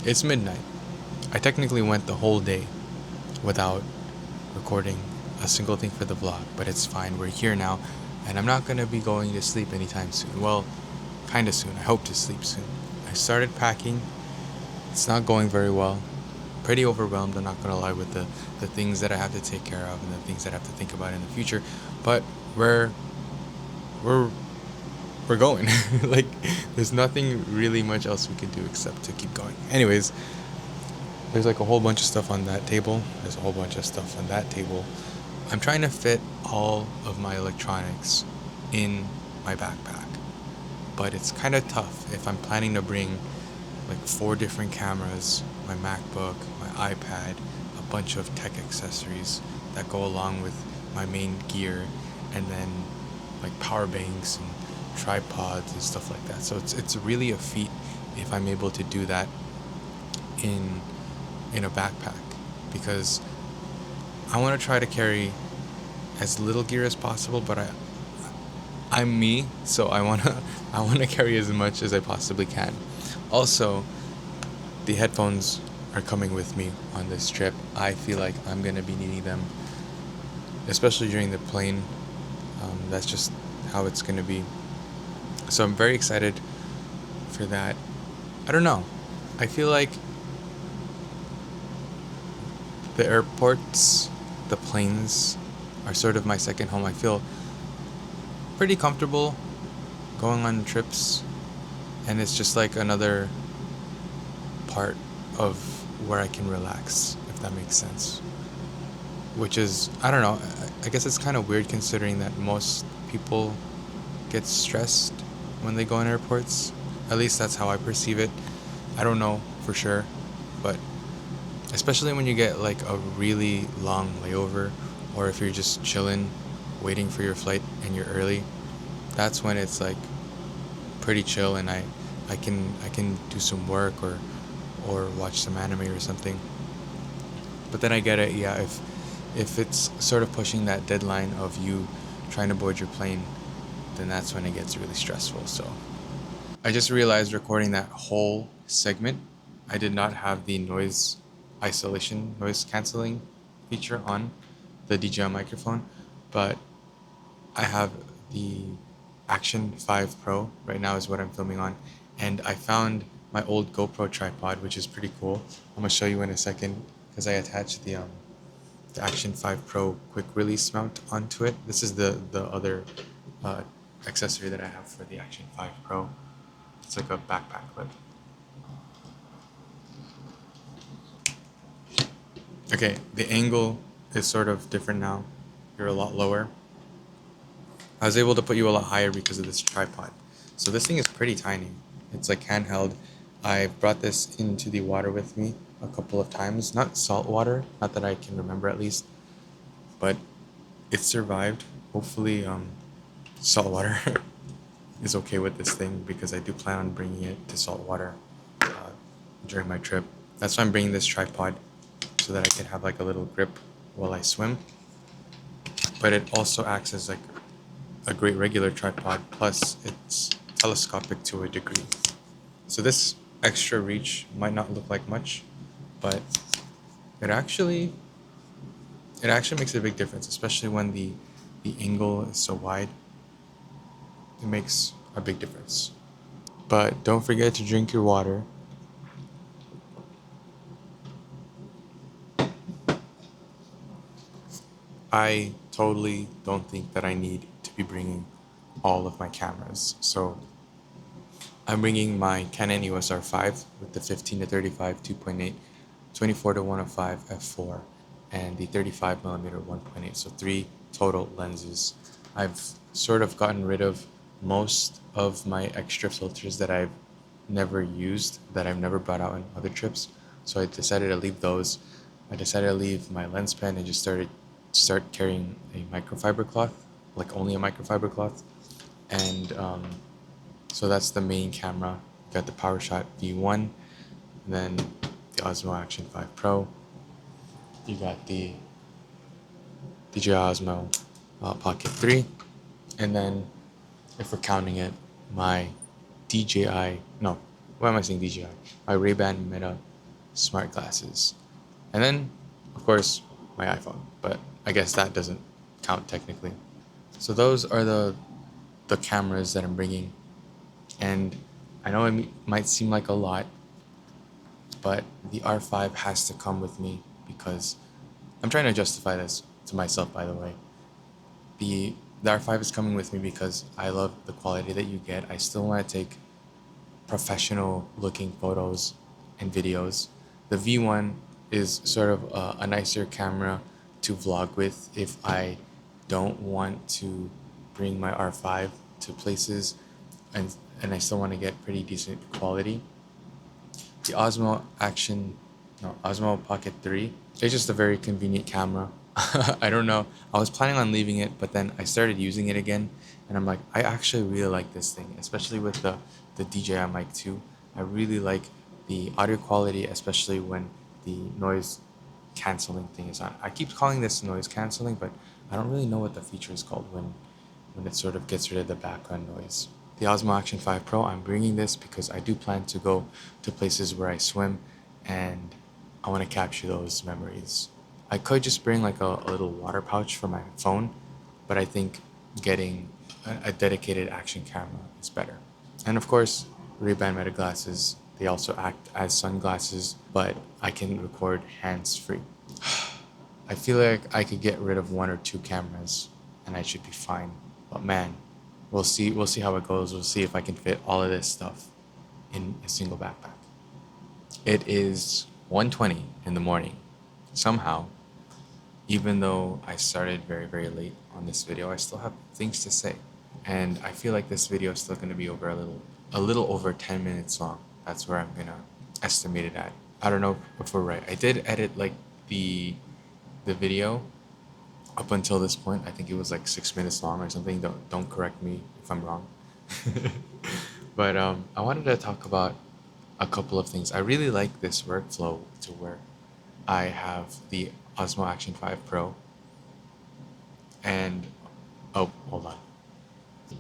It's midnight. I technically went the whole day without recording a single thing for the vlog, but it's fine. We're here now, and I'm not gonna be going to sleep anytime soon. Well, kinda soon. I hope to sleep soon. I started packing. It's not going very well. Pretty overwhelmed, I'm not gonna lie, with the things that I have to take care of and the things that I have to think about in the future. But we're we're going. Like, there's nothing really much else we can do except to keep going. Anyways, there's like a whole bunch of stuff on that table. There's a whole bunch of stuff on that table. I'm trying to fit all of my electronics in my backpack, but it's kind of tough if I'm planning to bring like 4 different cameras, my MacBook, my iPad, a bunch of tech accessories that go along with my main gear, and then like power banks and tripods and stuff like that. So it's really a feat if I'm able to do that in a backpack, because I want to try to carry as little gear as possible, but I'm me, so I want to carry as much as I possibly can. Also, the headphones are coming with me on this trip. I feel like I'm going to be needing them, especially during the plane. That's just how it's going to be. So I'm very excited for that. I don't know. I feel like the airports, the planes are sort of my second home. I feel pretty comfortable going on trips, and it's just like another part of where I can relax, if that makes sense. Which is, I don't know, I guess it's kind of weird considering that most people get stressed when they go in airports. At least that's how I perceive it. I don't know for sure, but especially when you get like a really long layover, or if you're just chilling waiting for your flight and you're early, that's when it's like pretty chill, and I can do some work or watch some anime or something. But then I get it, yeah, if it's sort of pushing that deadline of you trying to board your plane, then that's when it gets really stressful. So I just realized recording that whole segment, I did not have the noise canceling feature on the DJI microphone, but I have the Action 5 Pro right now is what I'm filming on, and I found my old GoPro tripod, which is pretty cool. I'm gonna show you in a second, because I attached the Action 5 Pro quick release mount onto it. This is the other accessory that I have for the Action 5 Pro. It's like a backpack clip. Okay, the angle is sort of different now. You're a lot lower. I was able to put you a lot higher because of this tripod. So this thing is pretty tiny. It's like handheld. I brought this into the water with me a couple of times. Not salt water, not that I can remember at least, but it survived. Hopefully salt water is okay with this thing, because I do plan on bringing it to salt water during my trip. That's why I'm bringing this tripod, so that I can have like a little grip while I swim. But it also acts as like a great regular tripod, plus it's telescopic to a degree. So this extra reach might not look like much, but it actually makes a big difference, especially when the angle is so wide. It makes a big difference. But don't forget to drink your water. I totally don't think that I need to be bringing all of my cameras. So I'm bringing my Canon EOS R5 with the 15 to 35 2.8, 24 to 105 f4, and the 35mm 1.8. So 3 total lenses. I've sort of gotten rid of most of my extra filters that I've never used, that I've never brought out on other trips. So I decided to leave those. I decided to leave my lens pen and just start carrying a microfiber cloth, like only a microfiber cloth. And so that's the main camera. You got the PowerShot V1, then the Osmo Action 5 Pro. You got the DJI Osmo Pocket 3, and then, if we're counting it, my DJI, no, why am I saying DJI? My Ray-Ban Meta smart glasses, and then, of course, my iPhone. But I guess that doesn't count technically. So those are the cameras that I'm bringing, and I know it might seem like a lot, but the R5 has to come with me because I'm trying to justify this to myself, by the way. The R5 is coming with me because I love the quality that you get. I still want to take professional looking photos and videos. The V1 is sort of a nicer camera to vlog with if I don't want to bring my R5 to places, and I still want to get pretty decent quality. The Osmo Action, no, Osmo Pocket 3, it's just a very convenient camera. I don't know. I was planning on leaving it, but then I started using it again, and I'm like, I actually really like this thing, especially with the DJI Mic 2. I really like the audio quality, especially when the noise canceling thing is on. I keep calling this noise canceling, but I don't really know what the feature is called when it sort of gets rid of the background noise. The Osmo Action 5 Pro, I'm bringing this because I do plan to go to places where I swim, and I want to capture those memories. I could just bring like a little water pouch for my phone, but I think getting a dedicated action camera is better. And of course, Ray-Ban Meta glasses, they also act as sunglasses, but I can record hands-free. I feel like I could get rid of one or two cameras and I should be fine. But man, we'll see. We'll see how it goes. We'll see if I can fit all of this stuff in a single backpack. It is 1:20 in the morning. Somehow, even though I started very, very late on this video, I still have things to say. And I feel like this video is still going to be a little over 10 minutes long. That's where I'm going to estimate it at. I don't know if we're right. I did edit like the video up until this point. I think it was like 6 minutes long or something. Don't correct me if I'm wrong. But I wanted to talk about a couple of things. I really like this workflow to where I have the Osmo Action 5 Pro and oh, hold on.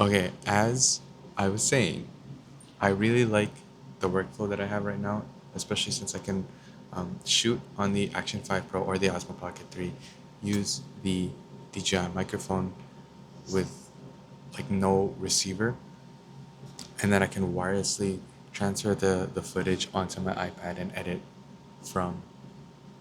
Okay, as I was saying, I really like the workflow that I have right now, especially since I can shoot on the Action 5 Pro or the Osmo Pocket 3, use the DJI microphone with like no receiver, and then I can wirelessly transfer the footage onto my iPad and edit from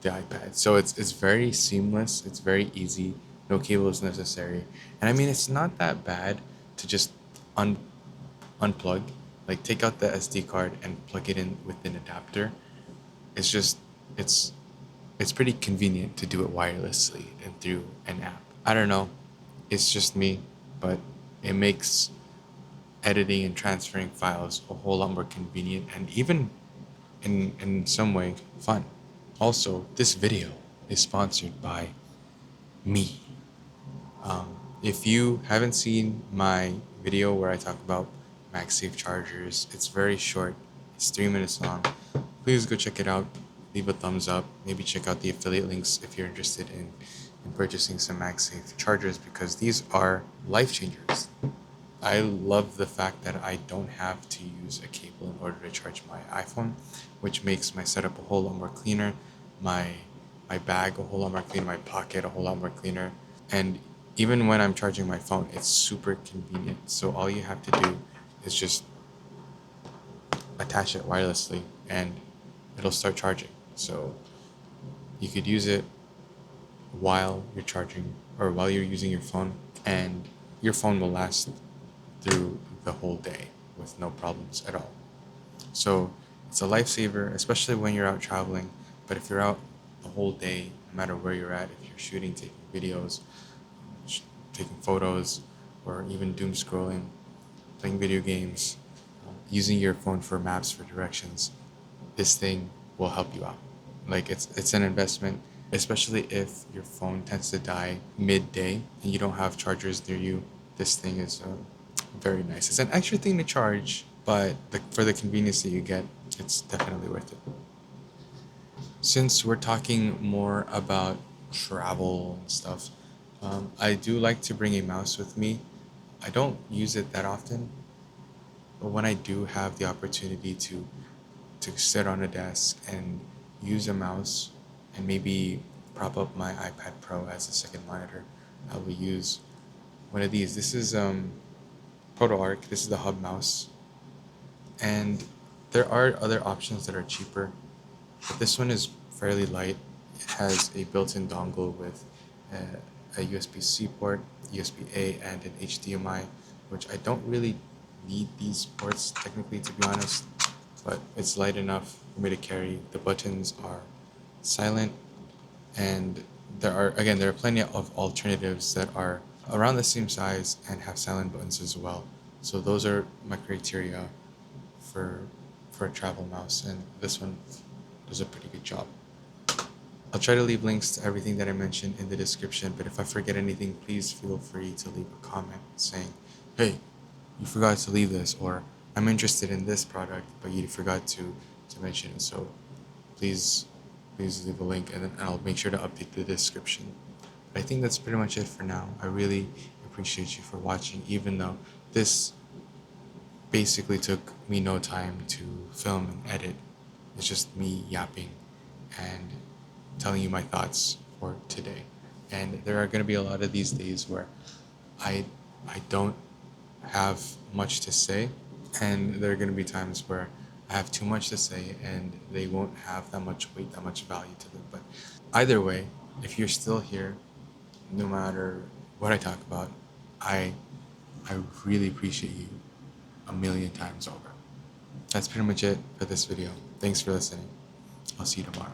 the iPad. So it's very seamless, it's very easy, no cables necessary. And I mean, it's not that bad to just unplug, like take out the SD card and plug it in with an adapter. It's just it's pretty convenient to do it wirelessly and through an app. I don't know, it's just me, but it makes editing and transferring files a whole lot more convenient and even in some way fun. Also, this video is sponsored by me. If you haven't seen my video where I talk about MagSafe chargers, it's very short. It's 3 minutes long. Please go check it out. Leave a thumbs up. Maybe check out the affiliate links if you're interested in purchasing some MagSafe chargers, because these are life changers. I love the fact that I don't have to use a cable in order to charge my iPhone, which makes my setup a whole lot more cleaner, my bag a whole lot more cleaner, my pocket a whole lot more cleaner. And even when I'm charging my phone, it's super convenient. So all you have to do is just attach it wirelessly and it'll start charging. So you could use it while you're charging or while you're using your phone, and your phone will last through the whole day with no problems at all. So it's a lifesaver, especially when you're out traveling. But if you're out the whole day, no matter where you're at, if you're shooting, taking videos, taking photos, or even doom scrolling, playing video games, using your phone for maps, for directions, this thing will help you out. Like it's an investment, especially if your phone tends to die midday and you don't have chargers near you. This thing is very nice. It's an extra thing to charge, but for the convenience that you get, it's definitely worth it. Since we're talking more about travel and stuff, I do like to bring a mouse with me. I don't use it that often, but when I do have the opportunity to sit on a desk and use a mouse and maybe prop up my iPad Pro as a second monitor, I will use one of these. This is Protoarc. This is the Hubmouse, and there are other options that are cheaper, but this one is fairly light. It has a built-in dongle with a USB-C port, USB-A, and an HDMI, which I don't really need these ports technically, to be honest, but it's light enough for me to carry. The buttons are silent, and there are plenty of alternatives that are around the same size and have silent buttons as well. So those are my criteria for a travel mouse, and this one does a pretty good job. I'll try to leave links to everything that I mentioned in the description, but if I forget anything, please feel free to leave a comment saying, hey, you forgot to leave this, or I'm interested in this product, but you forgot to mention it. So please leave a link, and then I'll make sure to update the description. But I think that's pretty much it for now. I really appreciate you for watching, even though this basically took me no time to film and edit. It's just me yapping and telling you my thoughts for today. And there are going to be a lot of these days where I don't have much to say, and there are going to be times where I have too much to say and they won't have that much weight, that much value to them. But either way, if you're still here, no matter what I talk about, I really appreciate you a million times over. That's pretty much it for this video. Thanks for listening. I'll see you tomorrow.